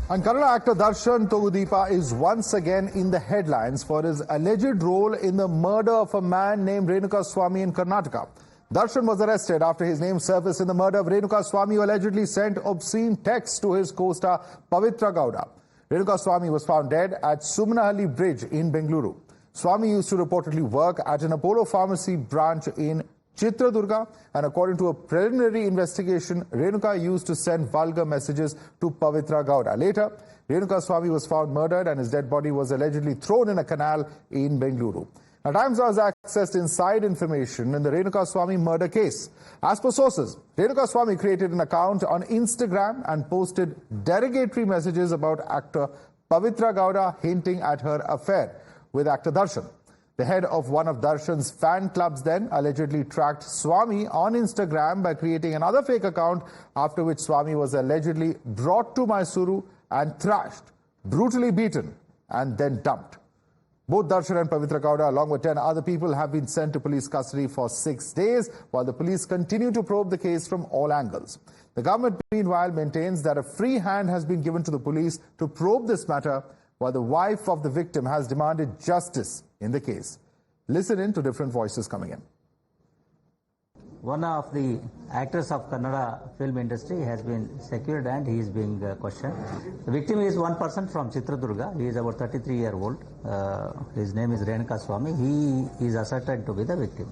And Kannada actor Darshan Thoogudeepa is once again in the headlines for his alleged role in the murder of a man named Renuka Swamy in Karnataka. Darshan was arrested after his name surfaced in the murder of Renuka Swamy, who allegedly sent obscene texts to his co-star Pavithra Gowda. Renuka Swamy was found dead at Sumanahalli Bridge in Bengaluru. Swamy used to reportedly work at an Apollo pharmacy branch in Chitradurga, and according to a preliminary investigation, Renuka used to send vulgar messages to Pavithra Gowda. Later, Renuka Swamy was found murdered and his dead body was allegedly thrown in a canal in Bengaluru. Now, Times has accessed inside information in the Renuka Swamy murder case. As per sources, Renuka Swamy created an account on Instagram and posted derogatory messages about actor Pavithra Gowda, hinting at her affair with actor Darshan. The head of one of Darshan's fan clubs then allegedly tracked Swamy on Instagram by creating another fake account, after which Swamy was allegedly brought to Mysuru and thrashed, brutally beaten, and then dumped. Both Darshan and Pavithra Gowda, along with 10 other people, have been sent to police custody for 6 days, while the police continue to probe the case from all angles. The government, meanwhile, maintains that a free hand has been given to the police to probe this matter, while the wife of the victim has demanded justice in the case. Listen in to different voices coming in. One of the actors of Kannada film industry has been secured and he is being questioned. The victim is one person from Chitradurga. He is about 33-year-old. His name is Renuka Swamy. He is asserted to be the victim.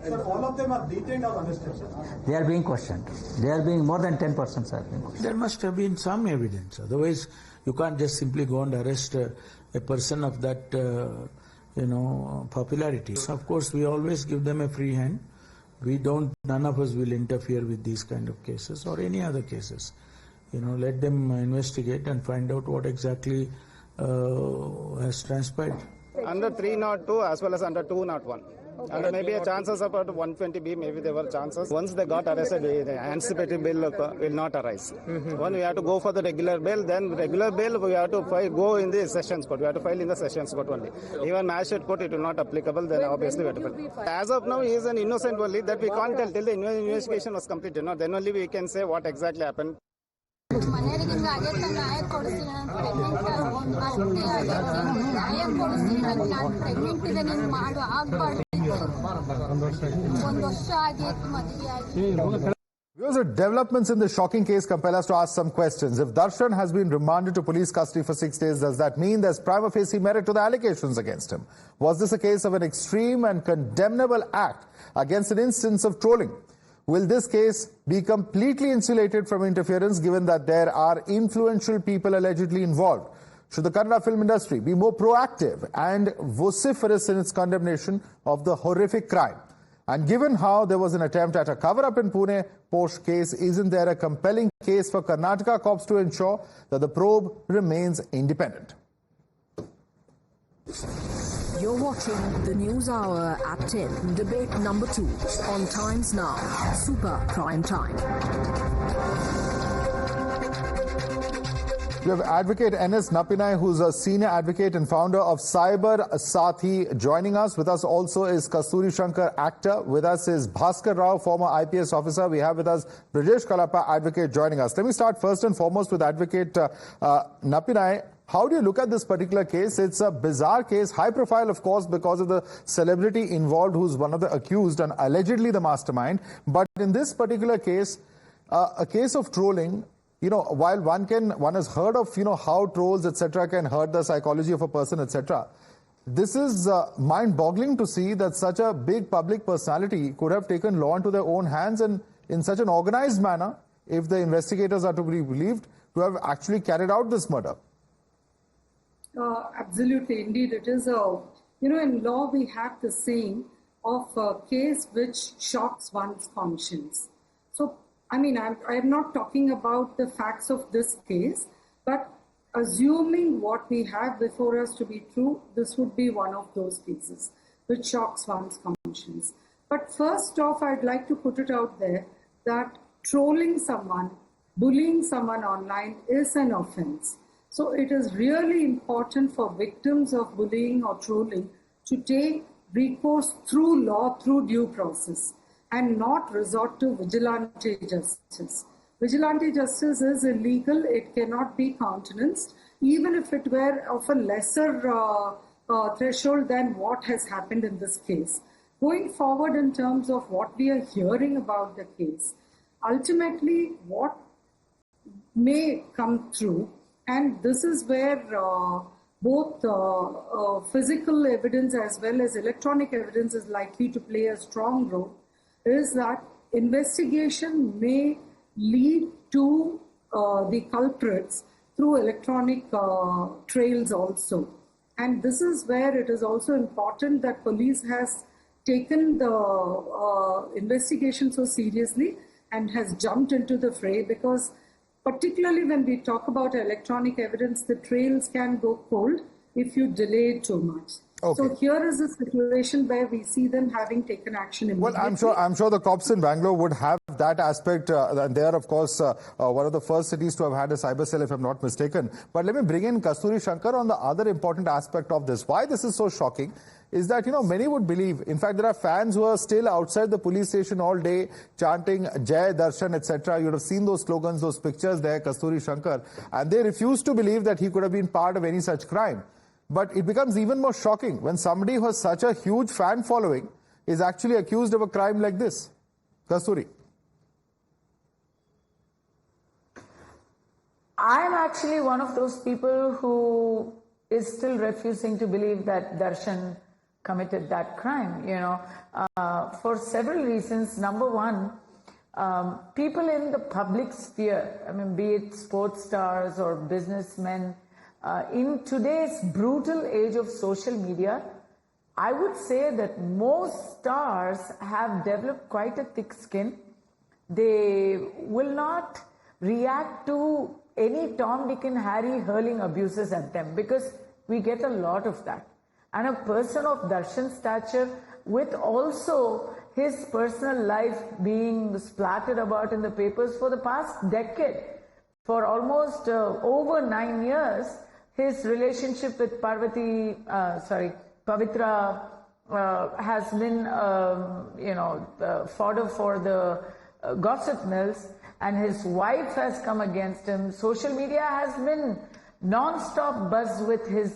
Sir, all of them are detained or arrested, sir? They are being questioned. They are being, more than 10 persons are being questioned. There must have been some evidence. Otherwise, you can't just simply go and arrest a person of that, popularity. So of course, we always give them a free hand. None of us will interfere with these kind of cases or any other cases. Let them investigate and find out what exactly has transpired. Under 302 as well as under 201. And maybe a chances about 120B, maybe there were chances. Once they got arrested, the anticipated bail will not arise. When we have to go for the regular bail, then regular bail we have to go in the sessions court. We have to file in the sessions court only. Even magistrate court, it will not applicable, then obviously we have to file. As of now, he is an innocent only, that we can't tell till the investigation was completed. Then only we can say what exactly happened. Developments in this shocking case compel us to ask some questions. If Darshan has been remanded to police custody for 6 days, does that mean there's prima facie merit to the allegations against him? Was this a case of an extreme and condemnable act against an instance of trolling? Will this case be completely insulated from interference, given that there are influential people allegedly involved? Should the Kannada film industry be more proactive and vociferous in its condemnation of the horrific crime? And given how there was an attempt at a cover-up in Pune post case, isn't there a compelling case for Karnataka cops to ensure that the probe remains independent? You're watching the News Hour at 10, debate number 2 on Times Now, Super Prime Time. We have Advocate N.S. Napinai, who's a senior advocate and founder of Cyber Sathi, joining us. With us also is Kasturi Shankar, actor. With us is Bhaskar Rao, former IPS officer. We have with us Brajesh Kalapa, advocate, joining us. Let me start first and foremost with Advocate Napinai. How do you look at this particular case? It's a bizarre case, high profile, of course, because of the celebrity involved who's one of the accused and allegedly the mastermind. But in this particular case, a case of trolling, while one has heard of, how trolls, etc., can hurt the psychology of a person, etc., this is mind-boggling to see that such a big public personality could have taken law into their own hands and in such an organized manner, if the investigators are to be believed, to have actually carried out this murder. Absolutely, indeed, it is in law we have the saying of a case which shocks one's conscience. So, I'm not talking about the facts of this case, but assuming what we have before us to be true, this would be one of those cases which shocks one's conscience. But first off, I'd like to put it out there that trolling someone, bullying someone online is an offense. So it is really important for victims of bullying or trolling to take recourse through law, through due process, and not resort to vigilante justice. Vigilante justice is illegal. It cannot be countenanced, even if it were of a lesser threshold than what has happened in this case. Going forward in terms of what we are hearing about the case, ultimately what may come through, and this is where both physical evidence as well as electronic evidence is likely to play a strong role, is that investigation may lead to the culprits through electronic trails also. And this is where it is also important that police has taken the investigation so seriously and has jumped into the fray, because particularly when we talk about electronic evidence, the trails can go cold if you delay it too much. Okay. So here is a situation where we see them having taken action immediately. Well, I'm sure the cops in Bangalore would have that aspect. And they are, of course, one of the first cities to have had a cyber cell, if I'm not mistaken. But let me bring in Kasturi Shankar on the other important aspect of this. Why this is so shocking is that, many would believe, in fact, there are fans who are still outside the police station all day chanting Jai, Darshan, etc. You would have seen those slogans, those pictures there, Kasturi Shankar, and they refuse to believe that he could have been part of any such crime. But it becomes even more shocking when somebody who has such a huge fan following is actually accused of a crime like this. Kasturi. I'm actually one of those people who is still refusing to believe that Darshan committed that crime, for several reasons. Number one, people in the public sphere, be it sports stars or businessmen, in today's brutal age of social media, I would say that most stars have developed quite a thick skin. They will not react to any Tom, Dick and Harry hurling abuses at them, because we get a lot of that. And a person of Darshan's stature, with also his personal life being splattered about in the papers for the past decade, for almost over 9 years, his relationship with Pavithra has been, fodder for the gossip mills, and his wife has come against him. Social media has been non-stop buzz with his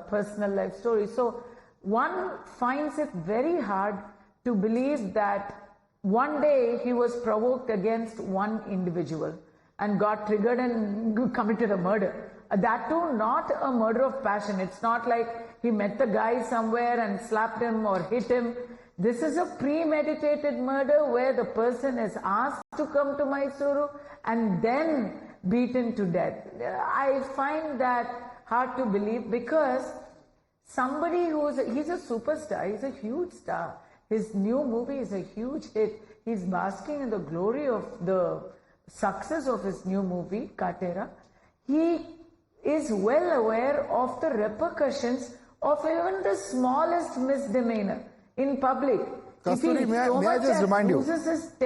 personal life story. So one finds it very hard to believe that one day he was provoked against one individual and got triggered and committed a murder. That too, not a murder of passion. It's not like he met the guy somewhere and slapped him or hit him. This is a premeditated murder where the person is asked to come to Mysuru and then beaten to death. I find that hard to believe, because somebody he's a superstar, he's a huge star. His new movie is a huge hit. He's basking in the glory of the success of his new movie, Katera. He is well aware of the repercussions of even the smallest misdemeanor in public. Kasturi, may I just remind you,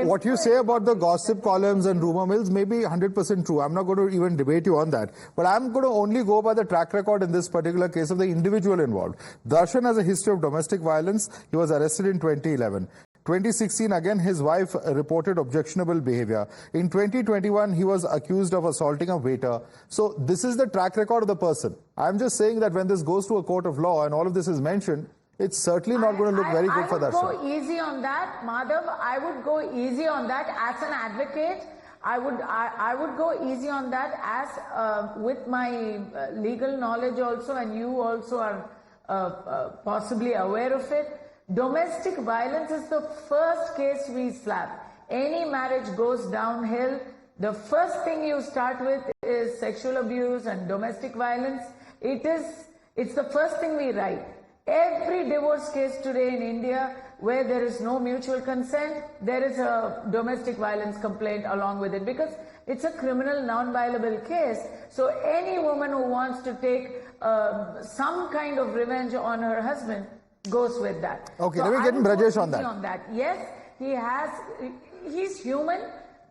what you say about the gossip columns and rumor mills may be 100% true. I'm not going to even debate you on that. But I'm going to only go by the track record in this particular case of the individual involved. Darshan has a history of domestic violence. He was arrested in 2011. 2016, again, his wife reported objectionable behavior. In 2021, he was accused of assaulting a waiter. So this is the track record of the person. I'm just saying that when this goes to a court of law and all of this is mentioned, it's certainly not going to look very good for Darshan. I would go easy on that, Madhav. I would go easy on that as an advocate. I would go easy on that as with my legal knowledge also, and you also are possibly aware of it. Domestic violence is the first case we slap. Any marriage goes downhill. The first thing you start with is sexual abuse and domestic violence. It's the first thing we write. Every divorce case today in India where there is no mutual consent, there is a domestic violence complaint along with it, because it's a criminal non-violable case. So any woman who wants to take some kind of revenge on her husband goes with that. Okay, so let me get in Brajesh on that. Yes, he's human,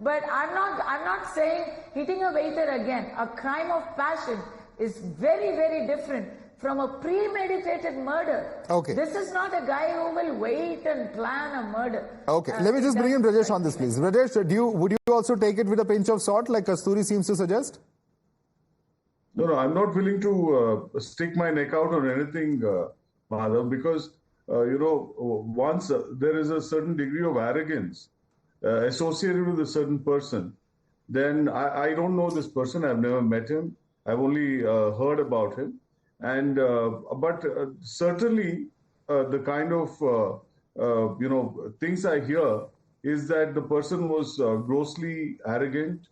but I'm not saying hitting a waiter again, a crime of passion, is very, very different from a premeditated murder. Okay. This is not a guy who will wait and plan a murder. Okay, let me just bring in Rajesh on this, please. Rajesh, would you also take it with a pinch of salt, like Kasturi seems to suggest? No, I'm not willing to stick my neck out on anything, Madhav, because, once there is a certain degree of arrogance associated with a certain person, then I don't know this person. I've never met him. I've only heard about him. And but certainly the kind of things I hear is that the person was grossly arrogant,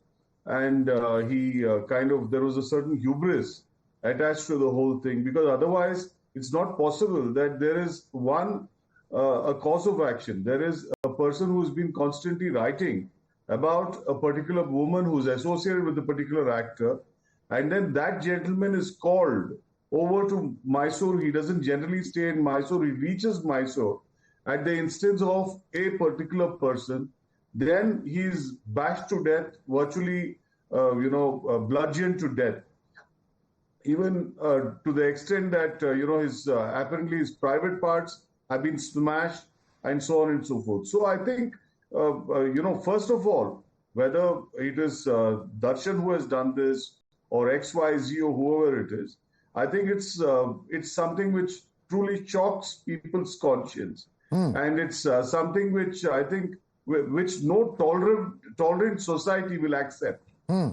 and there was a certain hubris attached to the whole thing, because otherwise it's not possible that there is a cause of action. There is a person who's been constantly writing about a particular woman who's associated with a particular actor, and then that gentleman is called over to Mysore. He doesn't generally stay in Mysore. He reaches Mysore at the instance of a particular person. Then he's bashed to death, virtually, bludgeoned to death. Even to the extent that, apparently his private parts have been smashed and so on and so forth. So I think, first of all, whether it is Darshan who has done this or XYZ or whoever it is, I think it's something which truly shocks people's conscience. And it's something which I think which no tolerant society will accept.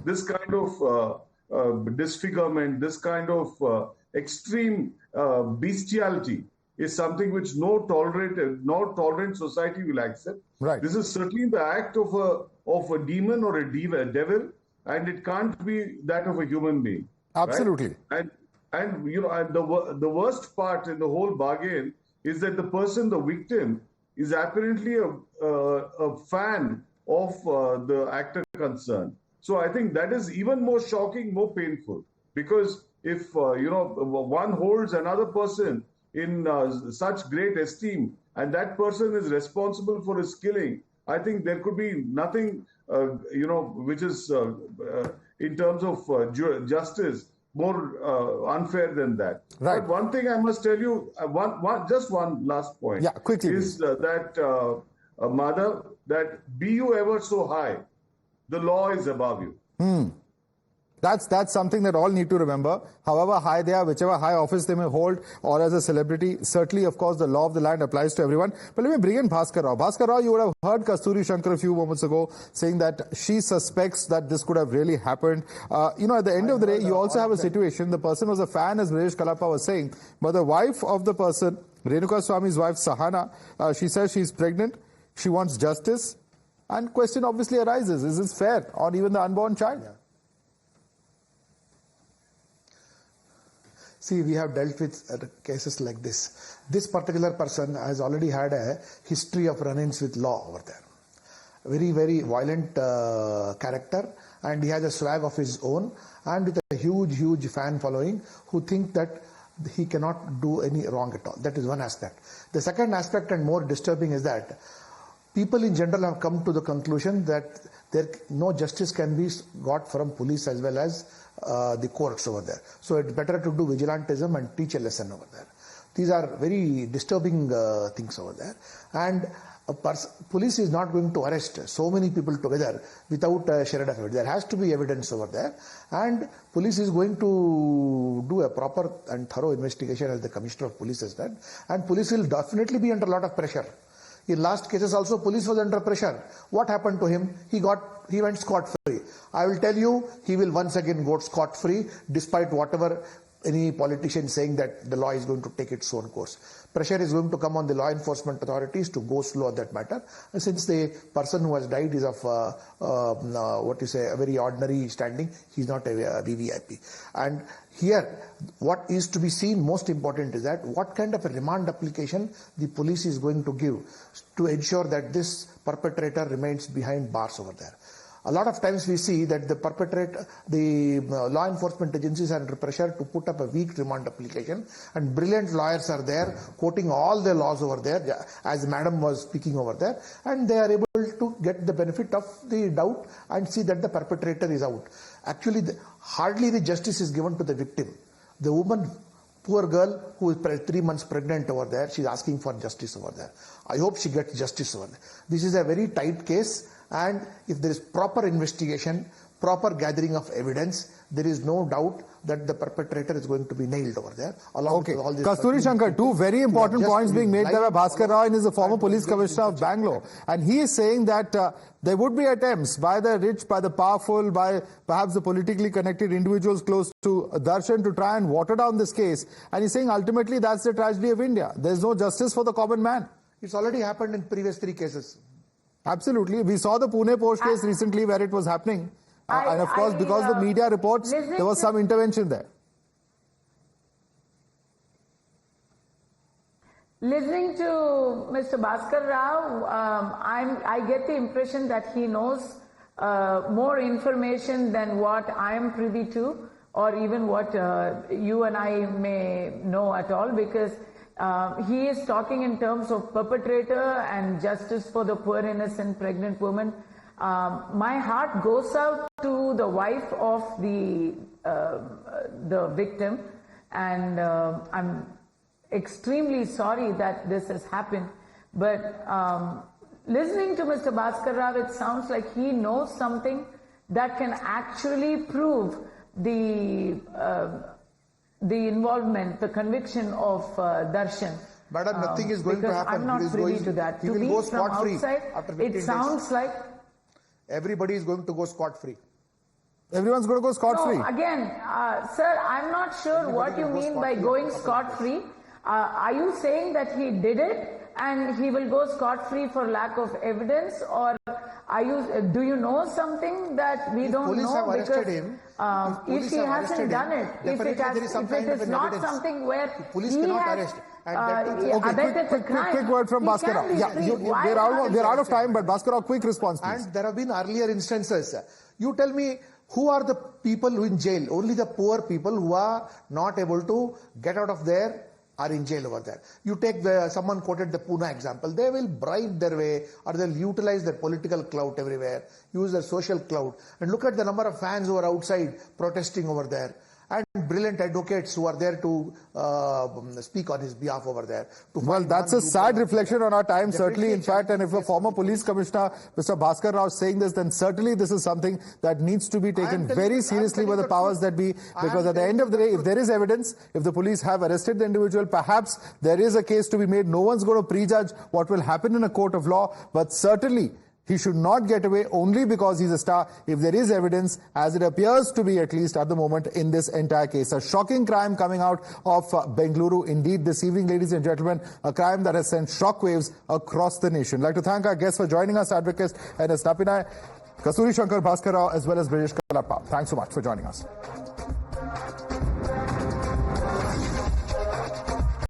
This kind of disfigurement, this kind of extreme bestiality is something which no tolerant society will accept. Right. This is certainly the act of a demon or a devil, and it can't be that of a human being. Absolutely. Right? And the worst part in the whole bargain is that the victim, is apparently a fan of the actor concerned. So I think that is even more shocking, more painful, because if one holds another person in such great esteem, and that person is responsible for his killing, I think there could be nothing, which is in terms of justice, more unfair than that. Right. But one thing I must tell you, just one last point. Yeah, quickly. Is that, Mother, that be you ever so high, the law is above you. That's something that all need to remember. However high they are, whichever high office they may hold, or as a celebrity, certainly, of course, the law of the land applies to everyone. But let me bring in Bhaskar Rao. Bhaskar Rao, you would have heard Kasturi Shankar a few moments ago saying that she suspects that this could have really happened. At the end of the day, you also have a situation. The person was a fan, as Rajesh Kalapa was saying, but the wife of the person, Renuka Swamy's wife, Sahana, she says she's pregnant. She wants justice. And question obviously arises, is this fair on even the unborn child? Yeah. See, we have dealt with cases like this. This particular person has already had a history of run-ins with law over there. Very, very violent character, and he has a swag of his own, and with a huge, huge fan following who think that he cannot do any wrong at all. That is one aspect. The second aspect, and more disturbing, is that people in general have come to the conclusion that no justice can be got from police as well as the courts over there. So it's better to do vigilantism and teach a lesson over there. These are very disturbing things over there. And police is not going to arrest so many people together without a shred of evidence. There has to be evidence over there. And police is going to do a proper and thorough investigation, as the Commissioner of Police has done. And police will definitely be under a lot of pressure. In last cases also, police was under pressure. What happened to him? He went scot-free. I will tell you, he will once again go scot-free, despite whatever any politician saying that the law is going to take its own course. Pressure is going to come on the law enforcement authorities to go slow on that matter. And since the person who has died is of a very ordinary standing, he's not a VVIP. And here, what is to be seen most important is that what kind of a remand application the police is going to give to ensure that this perpetrator remains behind bars over there. A lot of times we see that the law enforcement agencies are under pressure to put up a weak remand application, and brilliant lawyers are there quoting all the laws over there, as Madam was speaking over there, and they are able to get the benefit of the doubt and see that the perpetrator is out. Actually, hardly the justice is given to the victim. The woman Poor girl who is 3 months pregnant over there, she's asking for justice over there. I hope she gets justice over there. This is a very tight case, and if there is proper investigation, proper gathering of evidence, there is no doubt that the perpetrator is going to be nailed over there. Along with all this Kasturi Shankar, two very important points being made there by Bhaskar Rao, and is a former police commissioner of Bangalore. And he is saying that there would be attempts by the rich, by the powerful, by perhaps the politically connected individuals close to Darshan to try and water down this case. And he's saying ultimately that's the tragedy of India. There's no justice for the common man. It's already happened in previous 3 cases. Absolutely. We saw the Pune Post case recently where it was happening. And of course, because the media reports, there was some intervention there. Listening to Mr. Bhaskar Rao, I get the impression that he knows more information than what I am privy to, or even what you and I may know at all, because he is talking in terms of perpetrator and justice for the poor innocent pregnant woman. My heart goes out to the wife of the victim, and I'm extremely sorry that this has happened. But listening to Mr. Bhaskar Rao, it sounds like he knows something that can actually prove the involvement, the conviction of Darshan. Madam, nothing is going to happen. I'm not privy to that. He To will me, go from scot-free outside, after 15 it sounds days. like Everybody is going to go scot-free. Everyone's going to go scot-free. No, again, sir, I'm not sure what you mean by going scot-free. Are you saying that he did it and he will go scot-free for lack of evidence, or do you know something that we don't police know? have arrested Because him, if he hasn't done it, if it is not something where police he cannot has arrest. abetted the crime, quick word from he Bhaskar Rao. can be Yeah, freed. we're out of time, but Bhaskar Rao, quick response, please. And there have been earlier instances. You tell me, who are the people who in jail? Only the poor people who are not able to get out of there are in jail over there. You take someone quoted the Pune example. They will bribe their way, or they'll utilize their political clout everywhere, use their social clout. And look at the number of fans who are outside protesting over there. And brilliant advocates who are there to speak on his behalf over there. Well, that's a sad reflection on our time, certainly, in fact, and if a former police commissioner, Mr. Bhaskar Rao, is saying this, then certainly this is something that needs to be taken very seriously by the powers that be, because at the end of the day, if there is evidence, if the police have arrested the individual, perhaps there is a case to be made. No one's going to prejudge what will happen in a court of law, but certainly he should not get away only because he's a star if there is evidence, as it appears to be at least at the moment in this entire case. A shocking crime coming out of Bengaluru indeed this evening, ladies and gentlemen, a crime that has sent shockwaves across the nation. I'd like to thank our guests for joining us, advocates N.S. Napinai, Kasturi Shankar, Bhaskar Rao, as well as Brijesh Kalappa. Thanks so much for joining us.